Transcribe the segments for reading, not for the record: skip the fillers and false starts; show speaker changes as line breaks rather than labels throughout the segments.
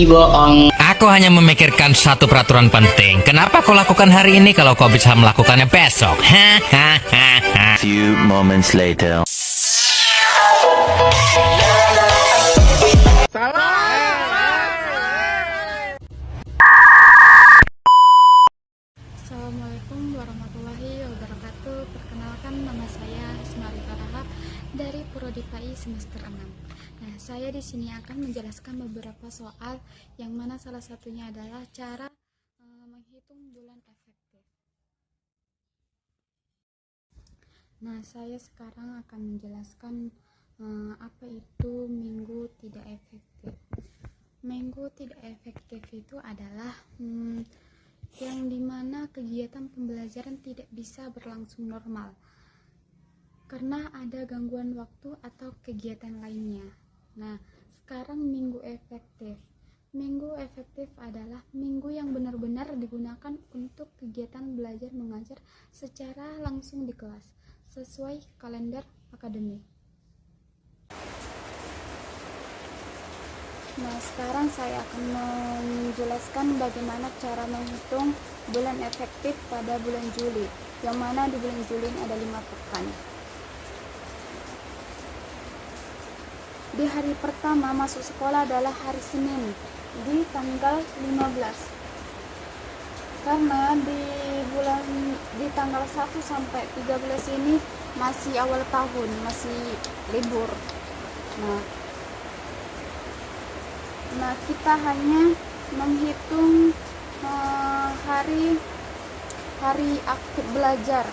bohong.
Aku hanya memikirkan satu peraturan penting. Kenapa kau lakukan hari ini kalau kau bisa melakukannya besok? Hahaha.
Few moments later.
Assalamualaikum warahmatullahi wabarakatuh. Perkenalkan, nama saya Asmari Farahab dari Prodi PAI semester 6. Nah, saya di sini akan menjelaskan beberapa soal yang mana salah satunya adalah cara menghitung bulan efektif. Nah, saya sekarang akan menjelaskan apa itu minggu tidak efektif. Minggu tidak efektif itu adalah yang dimana kegiatan pembelajaran tidak bisa berlangsung normal karena ada gangguan waktu atau kegiatan lainnya. Nah, sekarang minggu efektif. Minggu efektif adalah minggu yang benar-benar digunakan untuk kegiatan belajar mengajar secara langsung di kelas sesuai kalender akademik. Nah, sekarang saya akan menjelaskan bagaimana cara menghitung bulan efektif pada bulan Juli, yang mana di bulan Juli ini ada 5 pekan. Di hari pertama masuk sekolah adalah hari Senin, di tanggal 15. Karena di tanggal 1 sampai 13 ini masih awal tahun, masih libur. Nah, kita hanya menghitung hari aktif belajar,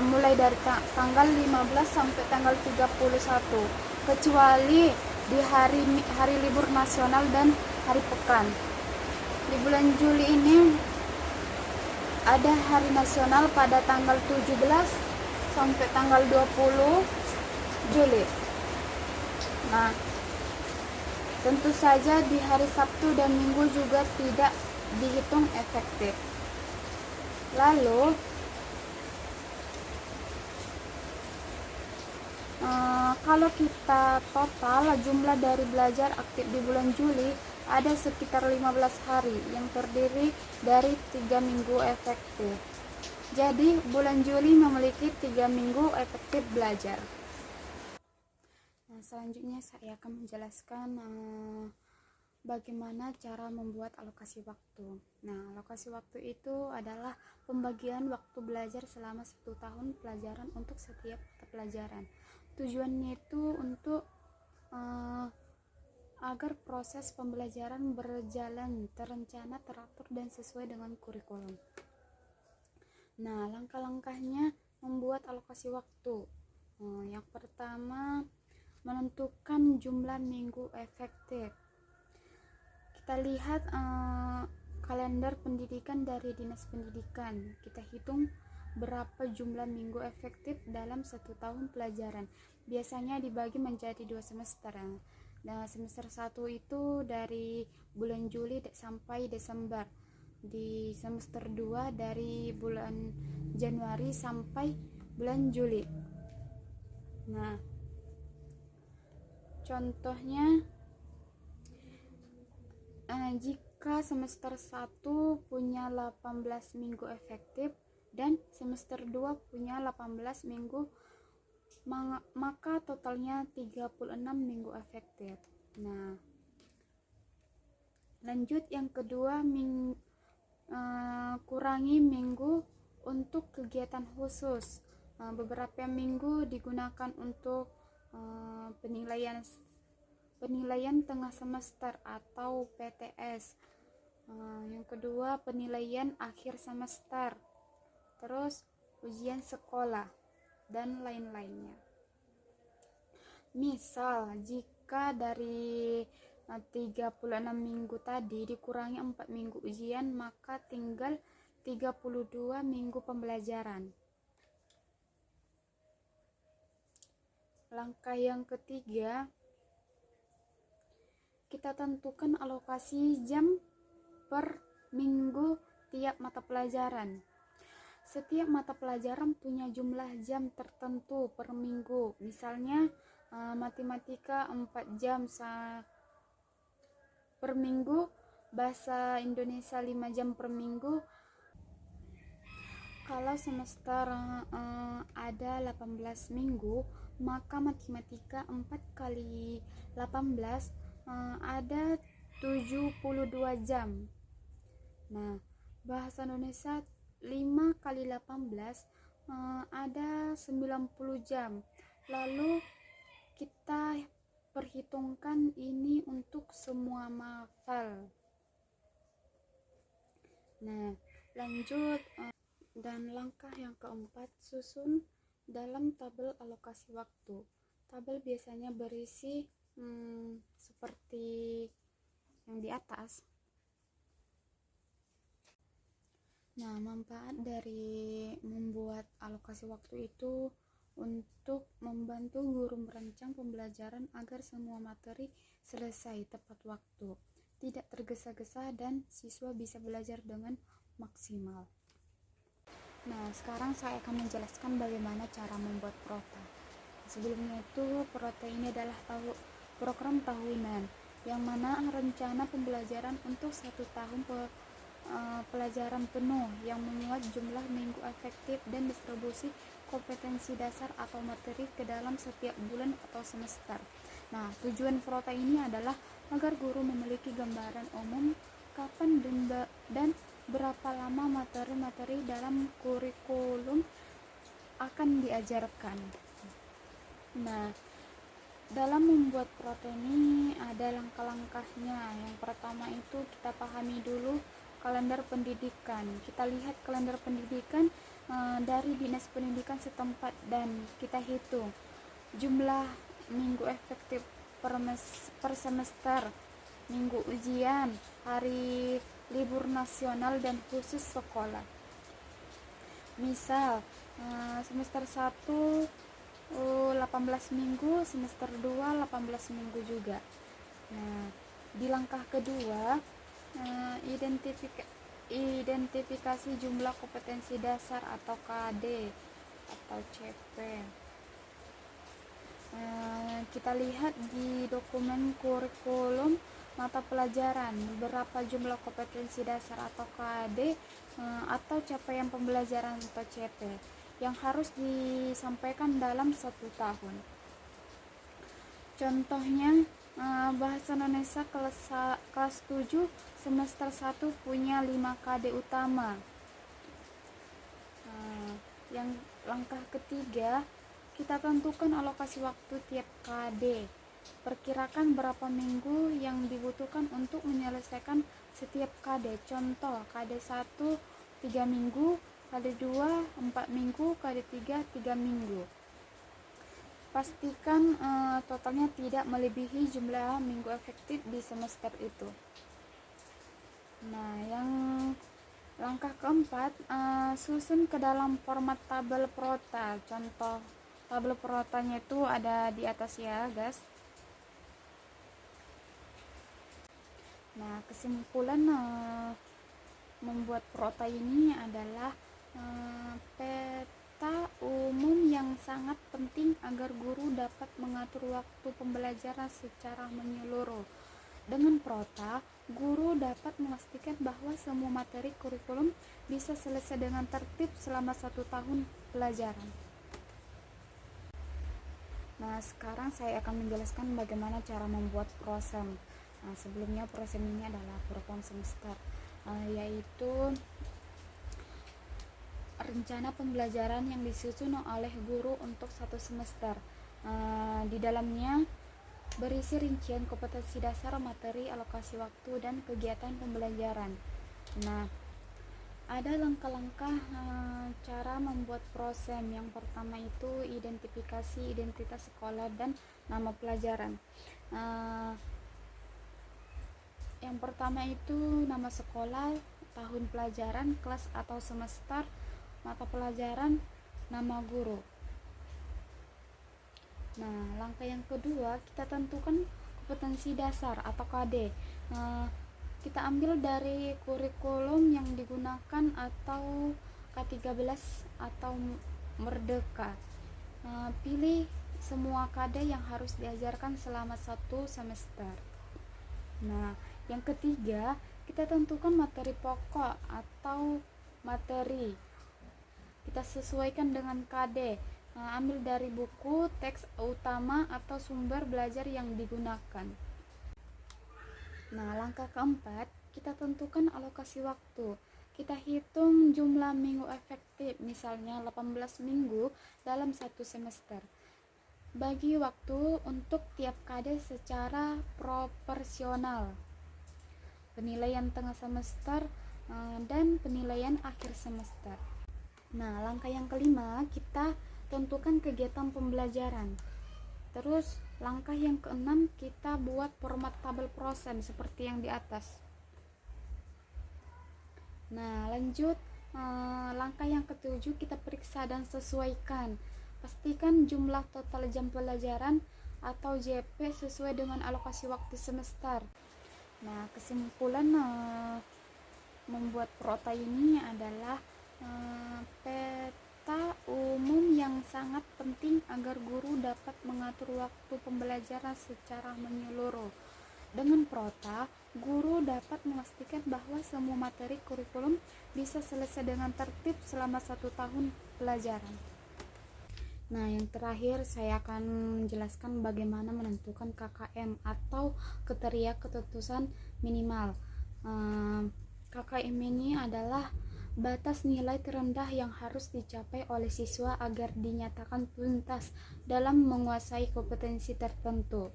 mulai dari tanggal 15 sampai tanggal 31, kecuali di hari libur nasional dan hari pekan. Di bulan Juli ini ada hari nasional pada tanggal 17 sampai tanggal 20 Juli. Nah, tentu saja di hari Sabtu dan Minggu juga tidak dihitung efektif. Lalu kalau kita total jumlah dari belajar aktif di bulan Juli ada sekitar 15 hari yang terdiri dari 3 minggu efektif. Jadi bulan Juli memiliki 3 minggu efektif belajar. Nah, selanjutnya saya akan menjelaskan bagaimana cara membuat alokasi waktu. Nah, alokasi waktu itu adalah pembagian waktu belajar selama 1 tahun pelajaran untuk setiap mata pelajaran. Tujuannya itu untuk agar proses pembelajaran berjalan terencana, teratur, dan sesuai dengan kurikulum. Nah, langkah-langkahnya membuat alokasi waktu. Yang pertama, menentukan jumlah minggu efektif. Kita lihat kalender pendidikan dari Dinas Pendidikan. Kita hitung berapa jumlah minggu efektif dalam 1 tahun pelajaran. Biasanya dibagi menjadi 2 semester. Nah, semester 1 itu dari bulan Juli sampai Desember. Di semester 2 dari bulan Januari sampai bulan Juli. Nah, contohnya jika semester 1 punya 18 minggu efektif dan semester 2 punya 18 minggu, maka totalnya 36 minggu efektif. Nah, lanjut yang kedua, kurangi minggu untuk kegiatan khusus. Beberapa minggu digunakan untuk penilaian tengah semester atau PTS. Yang kedua, penilaian akhir semester, terus ujian sekolah dan lain-lainnya. Misal jika dari 36 minggu tadi dikurangi 4 minggu ujian, maka tinggal 32 minggu pembelajaran. Langkah yang ketiga, kita tentukan alokasi jam per minggu tiap mata pelajaran. Setiap mata pelajaran punya jumlah jam tertentu per minggu. Misalnya matematika 4 jam, per minggu, bahasa Indonesia 5 jam per minggu. Kalau semester ada 18 minggu, maka matematika 4 kali 18 ada 72 jam. Nah, bahasa Indonesia 5 kali 18 ada 90 jam. Lalu kita perhitungkan ini untuk semua mafal. Nah, lanjut. Dan langkah yang keempat, susun dalam tabel alokasi waktu. Tabel biasanya berisi seperti yang di atas. Nah, manfaat dari membuat alokasi waktu itu untuk membantu guru merancang pembelajaran agar semua materi selesai tepat waktu, tidak tergesa-gesa, dan siswa bisa belajar dengan maksimal. Nah, sekarang saya akan menjelaskan bagaimana cara membuat prota. Sebelumnya itu, prota ini adalah program tahunan, yang mana rencana pembelajaran untuk 1 tahun pelajaran penuh yang memuat jumlah minggu efektif dan distribusi kompetensi dasar atau materi ke dalam setiap bulan atau semester. Nah, tujuan prota ini adalah agar guru memiliki gambaran umum kapan dan berapa lama materi-materi dalam kurikulum akan diajarkan. Nah, dalam membuat prota ini ada langkah-langkahnya. Yang pertama itu kita pahami dulu kalender pendidikan. Kita lihat kalender pendidikan dari Dinas Pendidikan setempat dan kita hitung jumlah minggu efektif per semester, minggu ujian, hari libur nasional dan khusus sekolah. Misal semester 1 18 minggu, semester 2 18 minggu juga. Nah, di langkah kedua identifikasi jumlah kompetensi dasar atau KD atau CP. Kita lihat di dokumen kurikulum mata pelajaran berapa jumlah kompetensi dasar atau KD atau capaian pembelajaran atau CP yang harus disampaikan dalam 1 tahun. Contohnya bahasa Indonesia kelas 7 semester 1 punya 5 KD utama. Yang langkah ketiga, kita tentukan alokasi waktu tiap KD. Perkirakan berapa minggu yang dibutuhkan untuk menyelesaikan setiap KD. Contoh, KD 1 3 minggu, KD 2 4 minggu, KD 3 3 minggu. Pastikan totalnya tidak melebihi jumlah minggu efektif di semester itu. Nah, yang langkah keempat, susun ke dalam format tabel prota. Contoh tabel protanya itu ada di atas ya, guys. Nah, kesimpulan membuat prota ini adalah peta umum yang sangat penting agar guru dapat mengatur waktu pembelajaran secara menyeluruh. Dengan prota, guru dapat memastikan bahwa semua materi kurikulum bisa selesai dengan tertib selama 1 tahun pelajaran. Nah, sekarang saya akan menjelaskan bagaimana cara membuat prosem. Nah, sebelumnya prosem ini adalah program semester, yaitu rencana pembelajaran yang disusun oleh guru untuk 1 semester. Di dalamnya berisi rincian kompetensi dasar, materi, alokasi waktu, dan kegiatan pembelajaran. Nah, ada langkah-langkah cara membuat prosem. Yang pertama itu identifikasi identitas sekolah dan nama pelajaran. Yang pertama itu nama sekolah, tahun pelajaran, kelas atau semester, mata pelajaran, nama guru. Nah, langkah yang kedua, kita tentukan kompetensi dasar atau KD. Kita ambil dari kurikulum yang digunakan atau K13 atau Merdeka. Pilih semua KD yang harus diajarkan selama 1 semester. Nah, Yang ketiga, kita tentukan materi pokok atau materi. Kita sesuaikan dengan KD. Ambil dari buku, teks utama atau sumber belajar yang digunakan. Nah, langkah keempat, kita tentukan alokasi waktu. Kita hitung jumlah minggu efektif, misalnya 18 minggu dalam satu semester. Bagi waktu untuk tiap KD secara proporsional. Penilaian tengah semester dan penilaian akhir semester. Nah, langkah yang kelima, kita tentukan kegiatan pembelajaran. Terus langkah yang keenam, kita buat format tabel prosen seperti yang di atas. Nah, lanjut langkah yang ketujuh, kita periksa dan sesuaikan. Pastikan jumlah total jam pelajaran atau JP sesuai dengan alokasi waktu semester. Nah, kesimpulan membuat prota ini adalah peta umum yang sangat penting agar guru dapat mengatur waktu pembelajaran secara menyeluruh. Dengan prota, guru dapat memastikan bahwa semua materi kurikulum bisa selesai dengan tertib selama 1 tahun pelajaran. Nah, yang terakhir saya akan menjelaskan bagaimana menentukan KKM atau kriteria keputusan minimal. KKM ini adalah batas nilai terendah yang harus dicapai oleh siswa agar dinyatakan tuntas dalam menguasai kompetensi tertentu.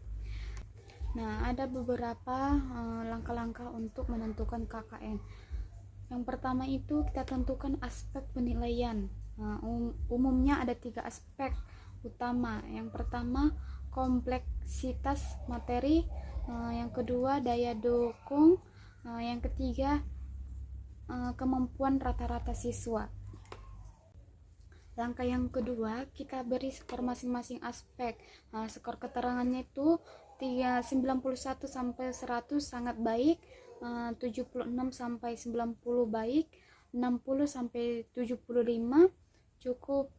Nah, ada beberapa langkah-langkah untuk menentukan KKM. Yang pertama itu kita tentukan aspek penilaian. Umumnya ada 3 aspek utama. Yang pertama, kompleksitas materi. Yang kedua, daya dukung. Yang ketiga, kemampuan rata-rata siswa. Langkah yang kedua, kita beri skor masing-masing aspek. Skor keterangannya itu 91 sampai 100 sangat baik, 76 sampai 90 baik, 60 sampai 75 cukup,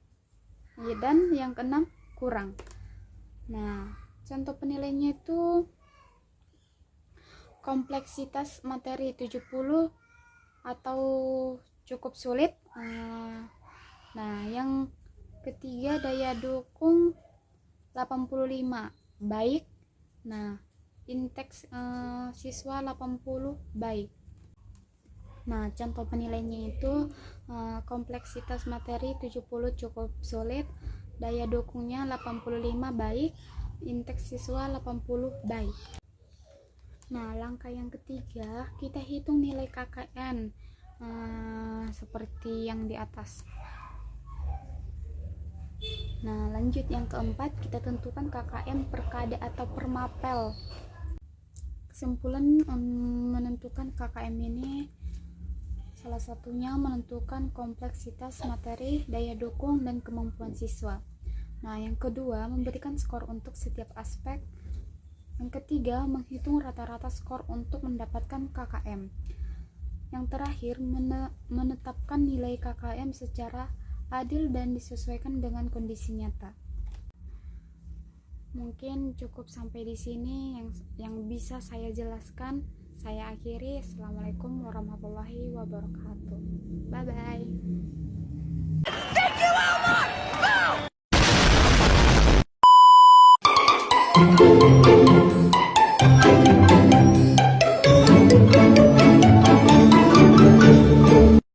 dan yang keenam kurang. Nah, contoh penilaiannya itu kompleksitas materi 70 atau cukup sulit. Nah, yang ketiga daya dukung 85 baik. Nah, indeks siswa 80 baik. Nah, contoh penilaiannya itu kompleksitas materi 70 cukup sulit, daya dukungnya 85 baik, indeks siswa 80 baik. Nah, langkah yang ketiga, kita hitung nilai KKN seperti yang di atas. Nah, lanjut yang keempat, kita tentukan KKM per KD atau per mapel. Kesimpulan menentukan KKM ini salah satunya menentukan kompleksitas materi, daya dukung, dan kemampuan siswa. Nah, yang kedua, memberikan skor untuk setiap aspek. Yang ketiga, menghitung rata-rata skor untuk mendapatkan KKM. Yang terakhir, menetapkan nilai KKM secara adil dan disesuaikan dengan kondisi nyata. Mungkin cukup sampai di sini yang bisa saya jelaskan. Saya akhiri. Assalamualaikum warahmatullahi wabarakatuh. Bye bye. Thank you, Elmer!